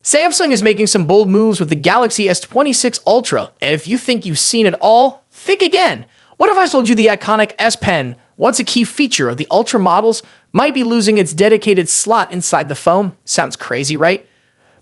Samsung is making some bold moves with the Galaxy S26 Ultra, and if you think you've seen it all, think again. What if I told you the iconic S Pen, once a key feature of the Ultra models, might be losing its dedicated slot inside the phone? Sounds crazy, right?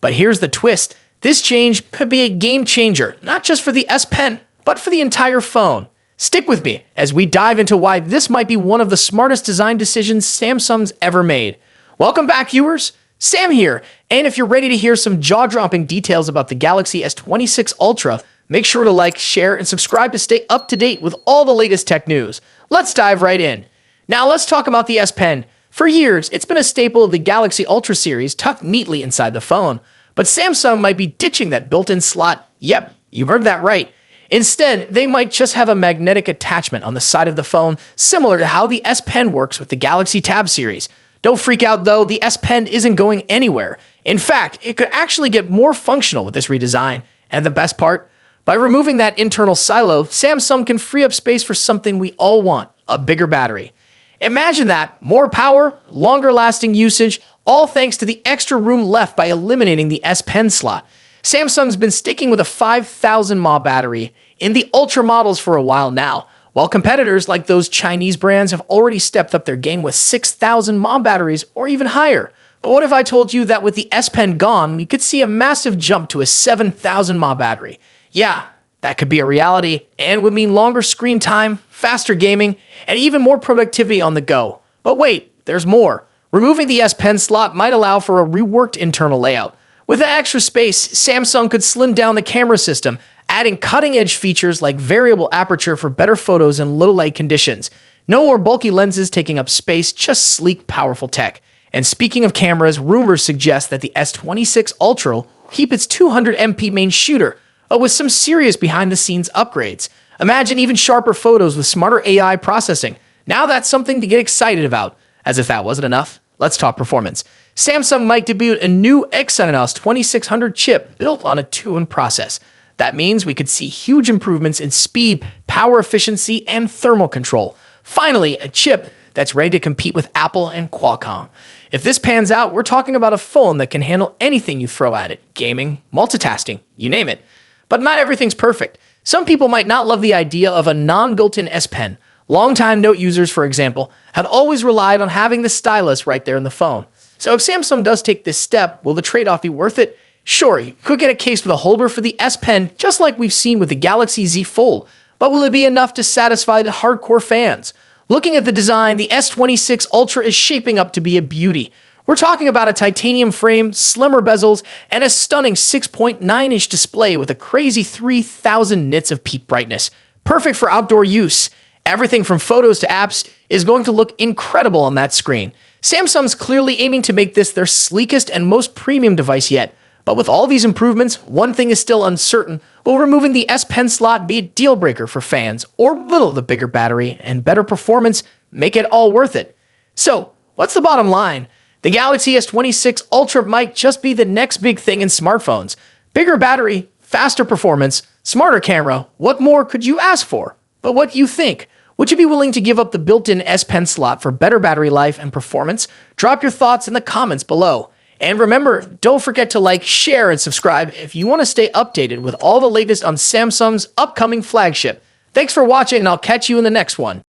But here's the twist. This change could be a game changer, not just for the S Pen, but for the entire phone. Stick with me as we dive into why this might be one of the smartest design decisions Samsung's ever made. Welcome back, viewers. Sam here, and if you're ready to hear some jaw-dropping details about the Galaxy S26 Ultra, make sure to like, share, and subscribe to stay up to date with all the latest tech news. Let's dive right in. Now let's talk about the S Pen. For years, it's been a staple of the Galaxy Ultra series tucked neatly inside the phone, but Samsung might be ditching that built-in slot. Yep, you heard that right. Instead, they might just have a magnetic attachment on the side of the phone, similar to how the S Pen works with the Galaxy Tab series. Don't freak out though, the S Pen isn't going anywhere. In fact, it could actually get more functional with this redesign. And the best part? By removing that internal silo, Samsung can free up space for something we all want, a bigger battery. Imagine that, more power, longer lasting usage, all thanks to the extra room left by eliminating the S Pen slot. Samsung's been sticking with a 5,000 mAh battery in the Ultra models for a while now, while competitors like those Chinese brands have already stepped up their game with 6,000 mAh batteries or even higher. But what if I told you that with the S Pen gone, we could see a massive jump to a 7,000 mAh battery? Yeah, that could be a reality and would mean longer screen time, faster gaming, and even more productivity on the go. But wait, there's more. Removing the S Pen slot might allow for a reworked internal layout. With the extra space, Samsung could slim down the camera system, adding cutting-edge features like variable aperture for better photos in low light conditions. No more bulky lenses taking up space, just sleek, powerful tech. And speaking of cameras, rumors suggest that the S26 Ultra will keep its 200MP main shooter, but with some serious behind-the-scenes upgrades. Imagine even sharper photos with smarter AI processing. Now that's something to get excited about. As if that wasn't enough, let's talk performance. Samsung might debut a new Exynos 2600 chip built on a 2-in process. That means we could see huge improvements in speed, power efficiency, and thermal control. Finally, a chip that's ready to compete with Apple and Qualcomm. If this pans out, we're talking about a phone that can handle anything you throw at it. Gaming, multitasking, you name it. But not everything's perfect. Some people might not love the idea of a non-built-in S Pen. Longtime Note users, for example, have always relied on having the stylus right there in the phone. So if Samsung does take this step, will the trade-off be worth it? Sure, you could get a case with a holder for the S Pen, just like we've seen with the Galaxy Z Fold, but will it be enough to satisfy the hardcore fans? Looking at the design, the S26 Ultra is shaping up to be a beauty. We're talking about a titanium frame, slimmer bezels, and a stunning 6.9-inch display with a crazy 3,000 nits of peak brightness. Perfect for outdoor use. Everything from photos to apps is going to look incredible on that screen. Samsung's clearly aiming to make this their sleekest and most premium device yet. But with all these improvements, one thing is still uncertain. Will removing the S Pen slot be a deal breaker for fans, or will the bigger battery and better performance make it all worth it? So, what's the bottom line? The Galaxy S26 Ultra might just be the next big thing in smartphones. Bigger battery, faster performance, smarter camera, what more could you ask for? But what do you think? Would you be willing to give up the built-in S Pen slot for better battery life and performance? Drop your thoughts in the comments below. And remember, don't forget to like, share, and subscribe if you want to stay updated with all the latest on Samsung's upcoming flagship. Thanks for watching, and I'll catch you in the next one.